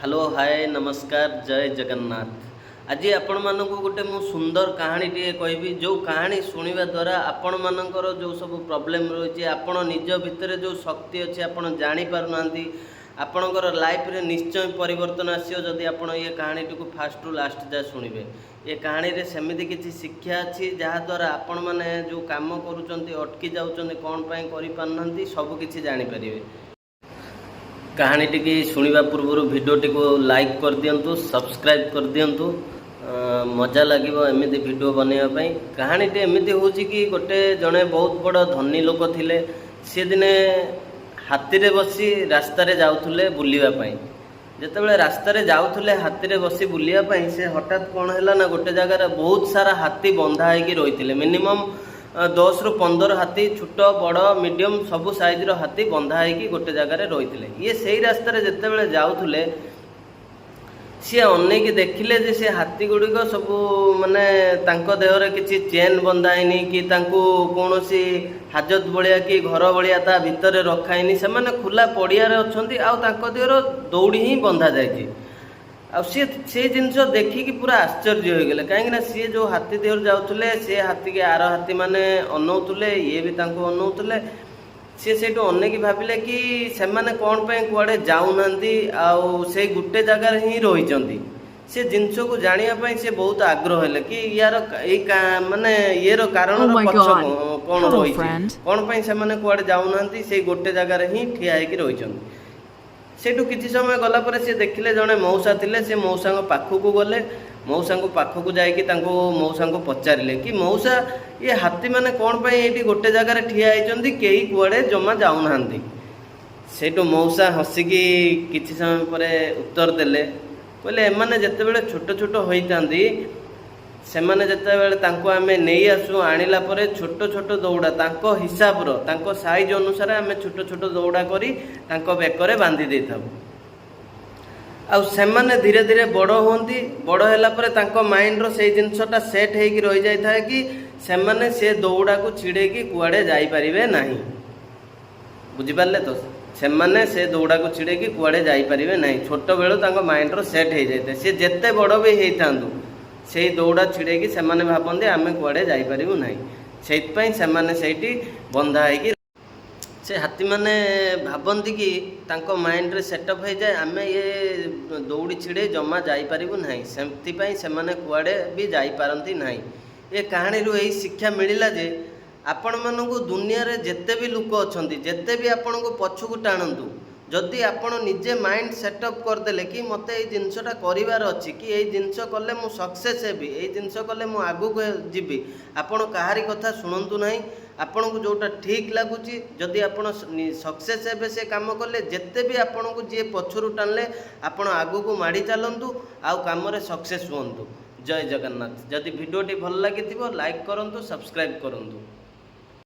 Hello hi नमस्कार जय जगन्नाथ। आज आपण मानक गोटे मु सुंदर कहानी टे कहबी जो कहानी सुनिबा द्वारा आपण मानकर जो सब प्रॉब्लम रही आपण निज भितर जो शक्ति अच्छे आपण जानी पारुनांती आपणकर लाइफ रे निश्चय परिवर्तन आसियो जदि आपण ये कहानी टी फास्ट टू लास्ट जा सुनिबे। ये कहानी रे सेमिति किछि शिक्षा अछि जहा द्वारा आपण माने जो काम करूचंती अटकी जाउचंती कोन पई करि पारनांती सब किछि जानि परिबे। कहानी टी शुणा पूर्व वीडियो टी लाइक कर दिंतु सब्सक्राइब कर दिंतु मजा लगे एमती वीडियो बनवाई। कहानी टी एमती हूँ कि गोटे जड़े बहुत बड़ धनी लोक थिले सी दिने हाथी रे बसी रास्ता रे जाउथुले बुलिबा जितेबाला रास्ता रे जाउथुले हाथी रे बसी बुलिबा से हठात कौन है ना गोटे जगार बहुत सारा हाथी बंधा होगी रही मिनिमम 10 ରୁ 15 हाथी छोट बड़ मीडियम सबु साइज हाथी बंधा होगी गोटे जगार रही ये से रास्तार जिते जाऊे सी अनेक देखिले जे से हाथी गुड़िक सब माने देहरे किसी चेन बंधाइनी कि कौन सी हाजत भाया कि घर भाया ता भितर रखाइनी से माने खुला पड़िया अच्छा देहर दौड़ी ही बंधा जाए से जिनस देखिकी पूरा आश्चर्य हो गले कहीं सी जो हाथी देहर जाऊे सी हाथी के आर हाथी मैंने अनौले ये भी अनौले सी से अनेक भाविले कि से मैंने कौन पे कुआड़े जाऊना से गोटे जगार ही रही से जिनस को जानापी से बहुत आग्रह है कि यार माने ये कारण कौन रही कौन पे से कुआड़े जाऊना से गोटे जगार ही ठिया रही सेठू किसी समय गला पर से देखिले जड़े मौसा थिले से मौसा पाखक गले मौसा पाखक जाकि मौसा को पचारे कि मौसा ये हाथी मैंने कौन पे ये गोटे जगार ठिया होती कई कुआड़े जमा जाऊना सेठू मौसा हसिकी किसी समय पर उत्तर देले कहले एमाने जेतेबेले छोट छोट होता से मैंने जितेबाला आम नहीं आसू आणिला छोट छोट दौड़ा तांको हिसाब रो साइज अनुसार आम छोट छोट दौड़ा करी बेकरे बांधी दे था आने धीरे धीरे बड़ होती बड़ है माइंड रो से जिनसटा सेट होगी रही जाए कि सेमाने से दौड़ा को छिड़े कुआड़े जापरे ना बुझिपारे तो सेमाने से दौड़ा को छिड़े कुआड़े जापरे ना छोट बेलू माइंड रो सेट हो जाए सी जिते बड़ भी होता से दौड़ा छिड़े से भावते आम कुआड़े जापरू ना से बंधा हो से हाथी मैंने भावती कि माइंड रे सेटअप हो जाए आम ये दौड़ी छिड़े जमा जापरू ना से कुआड़े भी जापारती ना ये कहानी यही शिक्षा मिलला जे आपण मानू दुनिया रे जेते भी लोक अच्छा जिते भी आपण को पछकू टाणु जदि आपण निजे माइंड सेटअप करदे कि मत ये जिनसटा करार अच्छी कि यही जिनस कले मु सक्सेस हेबी यही जिनस कले मु आगू जीवी आपण कहारी कथा शुणु ना आपण को जोटा ठीक लगुच जदि आपण सक्सेस हेबे से काम कले जिते भी आपण को जी पछरू टाणले आपण आगू को माड़ी चलतु आउ काम सक्सेस हूँ। जय जगन्नाथ। जदि वीडियोटी भल लगी लाइक करूँ सब्सक्राइब करूँ।